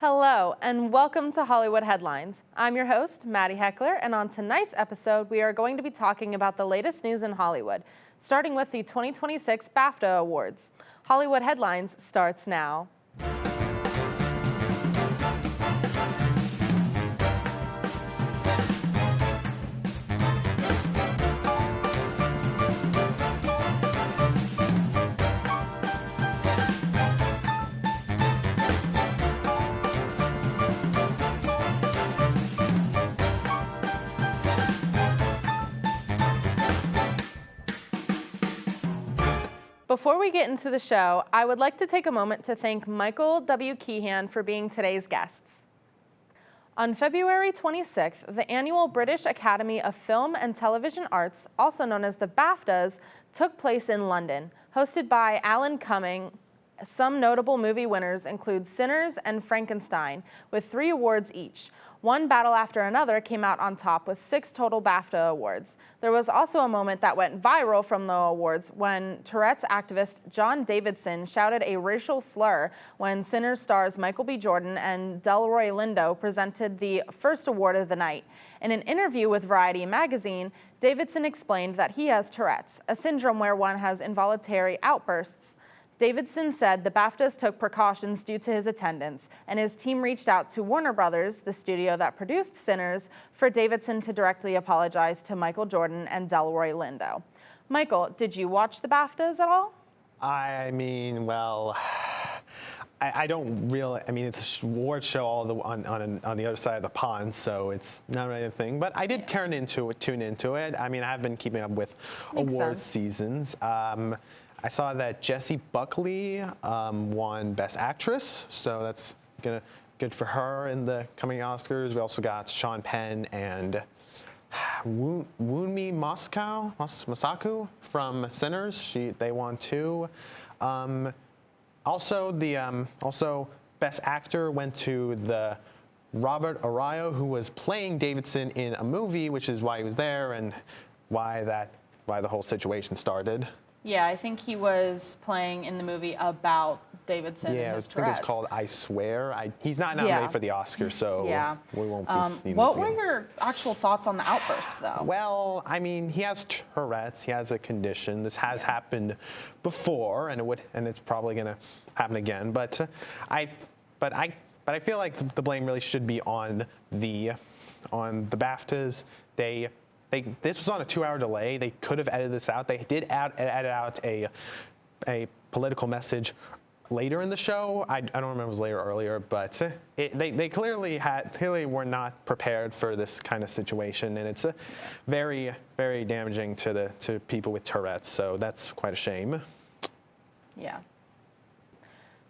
Hello, and welcome to Hollywood Headlines. I'm your host, Maddie Heckler, and on tonight's episode, we are going to be talking about the latest news in Hollywood, starting with the 2026 BAFTA Awards. Hollywood Headlines starts now. Before we get into the show, I would like to take a moment to thank Michael W. Keehan for being today's guests. On February 26th, the annual British Academy of Film and Television Arts, also known as the BAFTAs, took place in London, hosted by Alan Cumming. Some notable movie winners include Sinners and Frankenstein, with 3 awards each. One battle after another came out on top with 6 total BAFTA awards. There was also a moment that went viral from the awards when Tourette's activist John Davidson shouted a racial slur when Sinners stars Michael B. Jordan and Delroy Lindo presented the first award of the night. In an interview with Variety magazine, Davidson explained that he has Tourette's, a syndrome where one has involuntary outbursts. Davidson said the BAFTAs took precautions due to his attendance, and his team reached out to Warner Brothers, the studio that produced Sinners, for Davidson to directly apologize to Michael Jordan and Delroy Lindo. Michael, did you watch the BAFTAs at all? I mean, well, I don't really. I mean, it's a award show on the other side of the pond, so it's not really a thing. But I did tune into it. I mean, I have been keeping up with awards seasons. I saw that Jessie Buckley won Best Actress, so that's good for her in the coming Oscars. We also got Sean Penn and Wunmi Mosaku from Sinners. They won too. Also Best Actor went to the Robert Arroyo, who was playing Davidson in a movie, which is why he was there and why the whole situation started. Yeah, I think he was playing in the movie about Davidson and his Tourette's. I think it's called I Swear. He's not nominated for the Oscar, so we won't be seeing What this were again. your actual thoughts on the outburst, though? Well, I mean, he has Tourette's. He has a condition. This has happened before, and it's probably going to happen again. But I feel like the blame really should be on the BAFTAs. This was on a 2-hour delay. They could have edited this out. They did edit out a political message later in the show. I don't remember if it was later or earlier, but they clearly were not prepared for this kind of situation, and it's very, very damaging to people with Tourette's. So that's quite a shame. Yeah.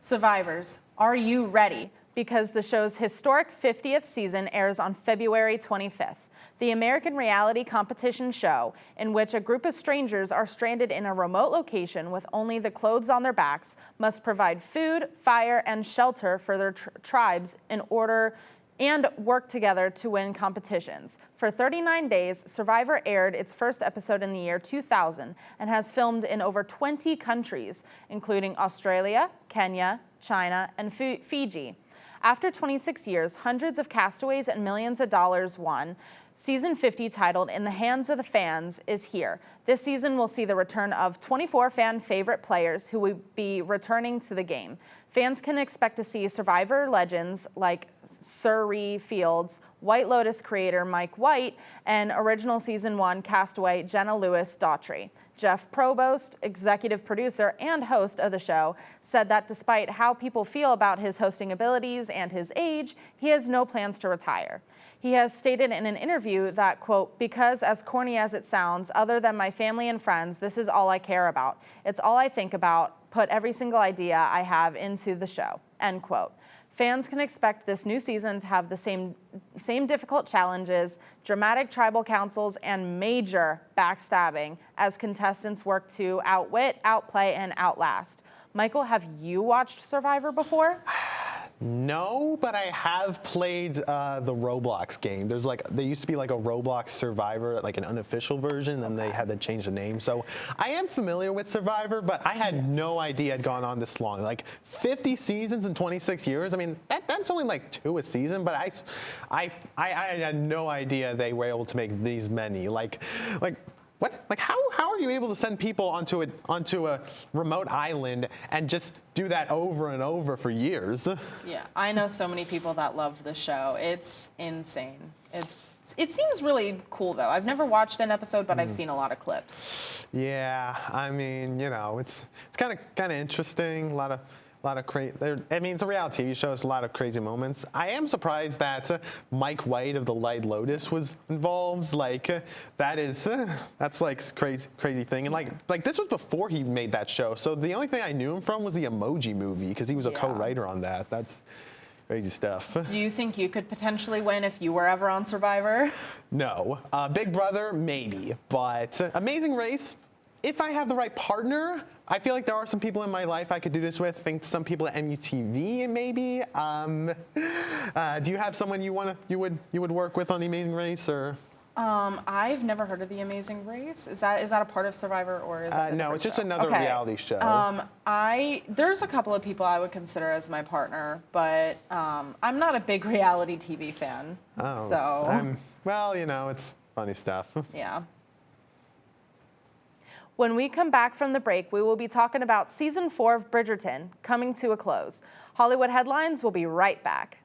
Survivors, are you ready? Because the show's historic 50th season airs on February 25th. The American reality competition show, in which a group of strangers are stranded in a remote location with only the clothes on their backs, must provide food, fire, and shelter for their tribes in order and work together to win competitions. For 39 days, Survivor aired its first episode in the year 2000 and has filmed in over 20 countries, including Australia, Kenya, China, and Fiji. After 26 years, hundreds of castaways and millions of dollars won. Season 50, titled In the Hands of the Fans, is here. This season will see the return of 24 fan favorite players who will be returning to the game. Fans can expect to see Survivor legends like Sir Fields, White Lotus creator Mike White, and original Season 1 castaway Jenna Lewis-Daughtry. Jeff Provost, executive producer and host of the show, said that despite how people feel about his hosting abilities and his age, he has no plans to retire. He has stated in an interview that, quote, because as corny as it sounds, other than my family and friends, this is all I care about. It's all I think about, put every single idea I have into the show, end quote. Fans can expect this new season to have the same difficult challenges, dramatic tribal councils, and major backstabbing as contestants work to outwit, outplay, and outlast. Michael, have you watched Survivor before? No, but I have played the Roblox game. There used to be like a Roblox Survivor, like an unofficial version, and they had to change the name. So I am familiar with Survivor, but I had no idea it had gone on this long. Like 50 seasons in 26 years. I mean, that's only like 2 a season, but I had no idea they were able to make these many. Like what? Like how are you able to send people onto a remote island and just do that over and over for years? Yeah, I know so many people that love the show. It's insane. It seems really cool though. I've never watched an episode, but I've seen a lot of clips. Yeah, I mean, you know, it's kind of interesting. A lot of crazy. I mean, it's a reality TV show. It's a lot of crazy moments. I am surprised that Mike White of the White Lotus was involved. Like that's like crazy thing. And like this was before he made that show. So the only thing I knew him from was the Emoji Movie because he was a co-writer on that. That's crazy stuff. Do you think you could potentially win if you were ever on Survivor? No. Big Brother, maybe. But Amazing Race, if I have the right partner, I feel like there are some people in my life I could do this with. I think some people at MUTV, maybe. Do you have someone you would work with on The Amazing Race, or? I've never heard of The Amazing Race. Is that a part of Survivor, or is it no? It's just another Okay. reality show. There's a couple of people I would consider as my partner, but I'm not a big reality TV fan. Oh, So well, you know, it's funny stuff. yeah. When we come back from the break, we will be talking about season 4 of Bridgerton coming to a close. Hollywood Headlines will be right back.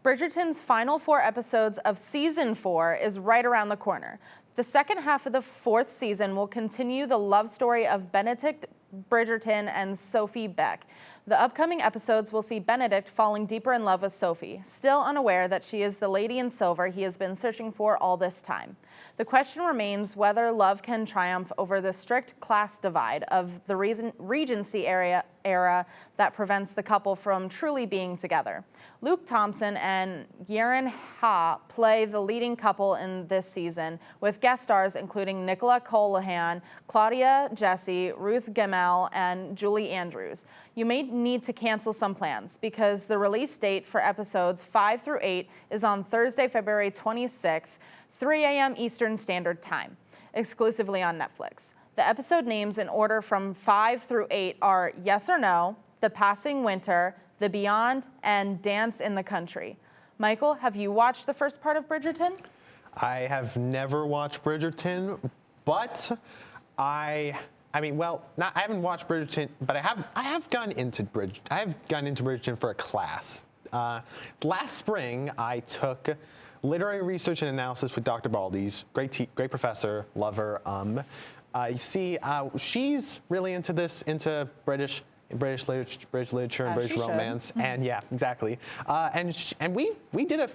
Bridgerton's final 4 episodes of season 4 is right around the corner. The second half of the 4th season will continue the love story of Benedict Bridgerton and Sophie Beck. The upcoming episodes will see Benedict falling deeper in love with Sophie, still unaware that she is the lady in silver he has been searching for all this time. The question remains whether love can triumph over the strict class divide of the Regency era that prevents the couple from truly being together. Luke Thompson and Yeren Ha play the leading couple in this season, with guest stars including Nicola Colahan, Claudia Jesse, Ruth Gemmell, and Julie Andrews. You may need to cancel some plans because the release date for episodes 5 through 8 is on Thursday, February 26th, 3 a.m. Eastern Standard Time, exclusively on Netflix. The episode names in order from 5 through 8 are Yes or No, The Passing Winter, The Beyond, and Dance in the Country. Michael, have you watched the first part of Bridgerton? I have never watched Bridgerton, but I haven't watched Bridgerton, but I have gone into Bridgerton for a class. Last spring, I took literary research and analysis with Dr. Baldy's, great professor, love her. You see, she's really into British literature and British romance, and yeah, exactly. And we did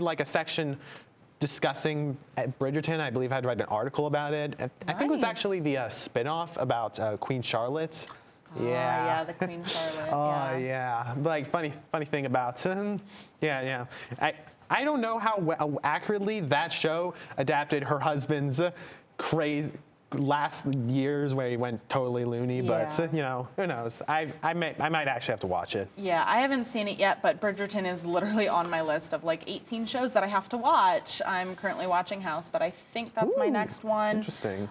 like a section discussing Bridgerton. I believe I had to write an article about it. I think it was actually the spin-off about Queen Charlotte. Yeah, the Queen Charlotte. Oh yeah, like funny thing about yeah. I don't know how accurately that show adapted her husband's crazy last years where he went totally loony, but you know, who knows? I might actually have to watch it. Yeah, I haven't seen it yet, but Bridgerton is literally on my list of like 18 shows that I have to watch. I'm currently watching House, but I think that's my next one. Interesting.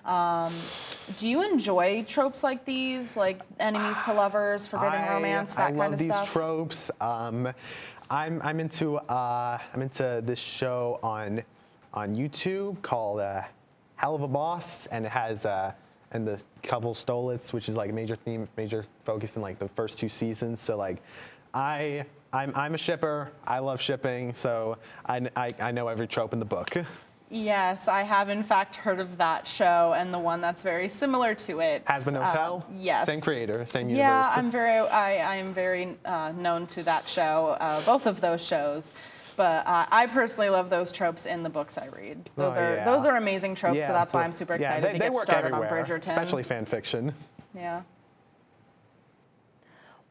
Do you enjoy tropes like these, like enemies to lovers, forbidden romance, that kind of stuff? I love these tropes. I'm into this show on YouTube called Hell of a Boss, and it has and the couple Stolitz, which is like a major focus in like the first 2 seasons. So like, I'm a shipper. I love shipping, so I know every trope in the book. Yes, I have in fact heard of that show and the one that's very similar to it. Has No Tell? Yes. Same creator, same universe. Yeah, I am very known to that show, both of those shows. But I personally love those tropes in the books I read. Those are amazing tropes, so that's why I'm super excited to get started on Bridgerton. Especially fan fiction. Yeah.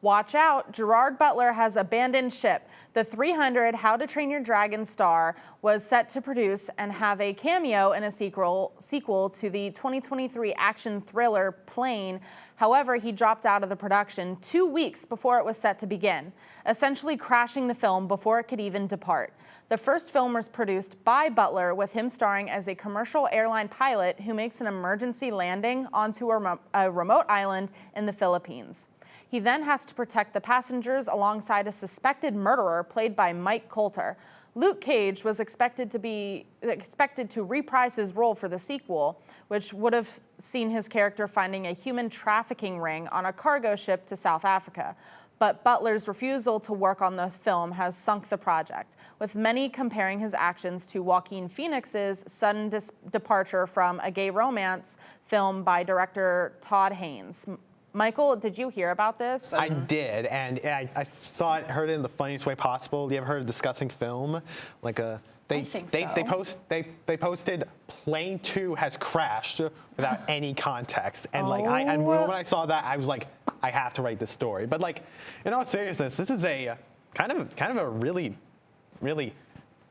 Watch out, Gerard Butler has abandoned ship. The 300 How to Train Your Dragon star was set to produce and have a cameo in a sequel to the 2023 action thriller Plane. However, he dropped out of the production 2 weeks before it was set to begin, essentially crashing the film before it could even depart. The first film was produced by Butler, with him starring as a commercial airline pilot who makes an emergency landing onto a remote island in the Philippines. He then has to protect the passengers alongside a suspected murderer played by Mike Colter. Luke Cage was expected to reprise his role for the sequel, which would have seen his character finding a human trafficking ring on a cargo ship to South Africa. But Butler's refusal to work on the film has sunk the project, with many comparing his actions to Joaquin Phoenix's sudden departure from a gay romance film by director Todd Haynes. Michael, did you hear about this? I did, and I saw it, heard it in the funniest way possible. You ever heard of discussing film? Like a I think so. They posted Plane 2 has crashed without any context, and and when I saw that, I was like, I have to write this story. But like, in all seriousness, this is a kind of a really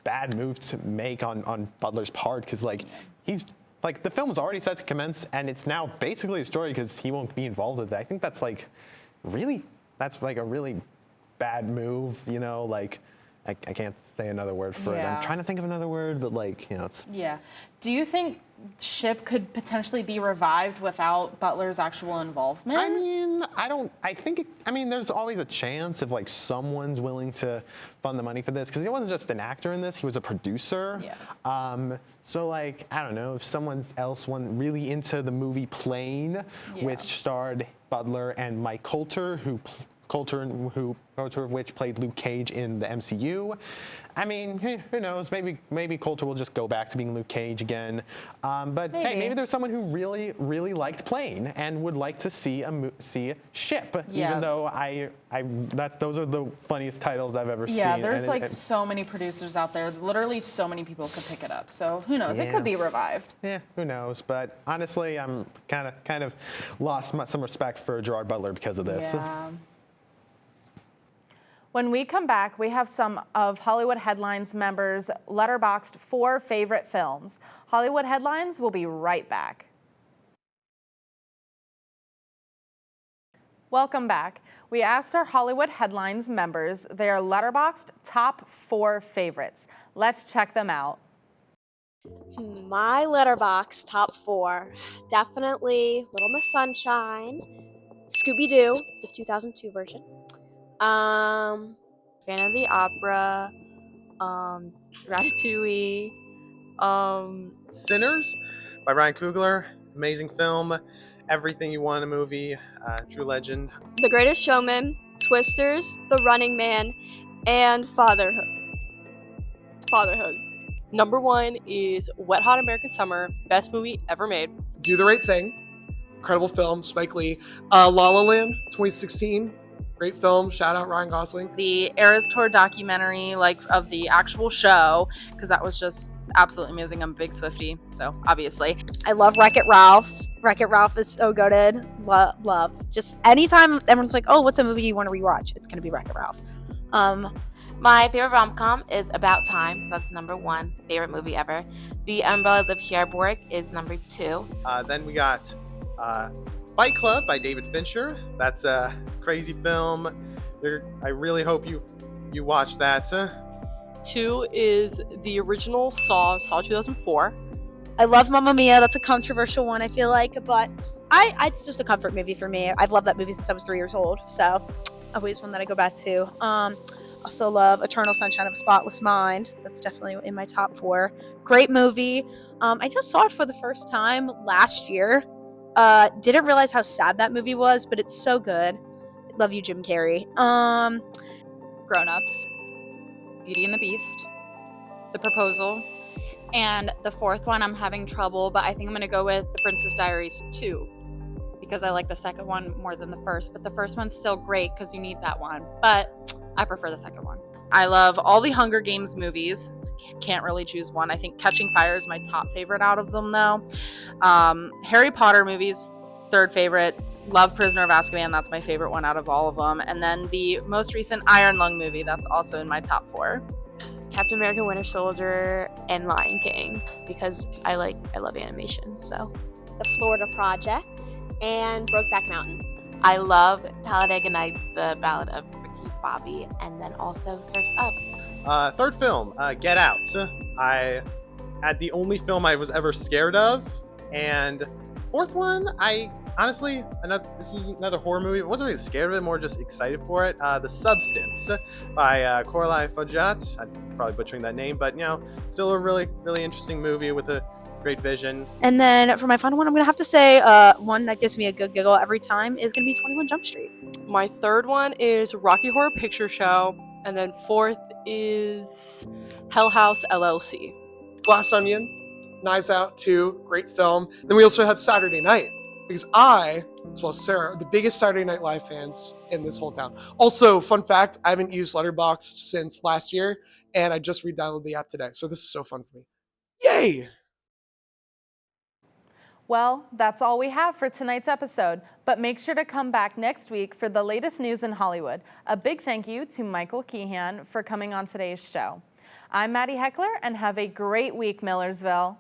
bad move to make on Butler's part, because like the film was already set to commence, and it's now basically a story because he won't be involved with it. I think that's a really bad move, you know, like I can't say another word for it. I'm trying to think of another word, but it's... Yeah. Do you think Ship could potentially be revived without Butler's actual involvement? I mean, there's always a chance if someone's willing to fund the money for this, because he wasn't just an actor in this, he was a producer. Yeah. So I don't know, if someone else went really into the movie Plane, which starred Butler and Mike Colter, Colter of which played Luke Cage in the MCU. I mean, who knows? Maybe Colter will just go back to being Luke Cage again. But hey, maybe there's someone who really liked Plane and would like to see Ship. Yeah. Even though those are the funniest titles I've ever seen. Yeah, there's so many producers out there. Literally, so many people could pick it up. So who knows? It could be revived. Yeah, who knows? But honestly, I'm kind of lost some respect for Gerard Butler because of this. Yeah. When we come back, we have some of Hollywood Headlines members' Letterboxd 4 favorite films. Hollywood Headlines will be right back. Welcome back. We asked our Hollywood Headlines members their Letterboxd top 4 favorites. Let's check them out. My Letterboxd top 4, definitely Little Miss Sunshine, Scooby-Doo, the 2002 version, Phantom of the Opera, Ratatouille, Sinners by Ryan Coogler, amazing film. Everything You Want in a Movie, true legend. The Greatest Showman, Twisters, The Running Man, and Fatherhood. Number 1 is Wet Hot American Summer, best movie ever made. Do the Right Thing, incredible film, Spike Lee. La La Land, 2016, great film, shout out Ryan Gosling. The Eras Tour documentary, of the actual show, because that was just absolutely amazing. I'm a big Swiftie, so obviously. I love Wreck-It Ralph. Wreck-It Ralph is so goated. Love. Just anytime everyone's like, oh, what's a movie you want to rewatch? It's going to be Wreck-It Ralph. My favorite rom-com is About Time, so that's number 1 favorite movie ever. The Umbrellas of Cherbourg is number 2. Then we got Fight Club by David Fincher. That's a crazy film. I really hope you watch that. 2 is the original Saw 2004. I love Mamma Mia. That's a controversial one, I feel like, but it's just a comfort movie for me. I've loved that movie since I was 3 years old, so always one that I go back to. Also love Eternal Sunshine of a Spotless Mind. That's definitely in my top 4. Great movie. I just saw it for the first time last year. Didn't realize how sad that movie was, but it's so good. Love you, Jim Carrey. Grown Ups, Beauty and the Beast, The Proposal, and the 4th one I'm having trouble, but I think I'm going to go with The Princess Diaries 2 because I like the second one more than the first, but the first one's still great because you need that one, but I prefer the second one. I love all the Hunger Games movies. Can't really choose one. I think Catching Fire is my top favorite out of them, though. Harry Potter movies, 3rd favorite. love Prisoner of Azkaban. That's my favorite one out of all of them. And then the most recent Iron Lung movie. That's also in my top 4. Captain America: Winter Soldier and Lion King because I love animation. So The Florida Project and Brokeback Mountain. I love Talladega Nights, the Ballad of Ricky Bobby, and then also Surf's Up. Third film, Get Out. I had the only film I was ever scared of, and fourth one, this is another horror movie. I wasn't really scared of it, more just excited for it. The Substance by Coralie Fajat. I'm probably butchering that name, but still a really, really interesting movie with a great vision. And then for my final one, I'm going to have to say one that gives me a good giggle every time is going to be 21 Jump Street. my third one is Rocky Horror Picture Show, and then fourth is Hell House LLC. Glass Onion, Knives Out 2, great film. Then we also have Saturday Night, because I, as well as Sarah, are the biggest Saturday Night Live fans in this whole town. Also, fun fact, I haven't used Letterboxd since last year, and I just re-downloaded the app today, so this is so fun for me. Yay! Well, that's all we have for tonight's episode, but make sure to come back next week for the latest news in Hollywood. A big thank you to Michael Keehan for coming on today's show. I'm Maddie Heckler, and have a great week, Millersville.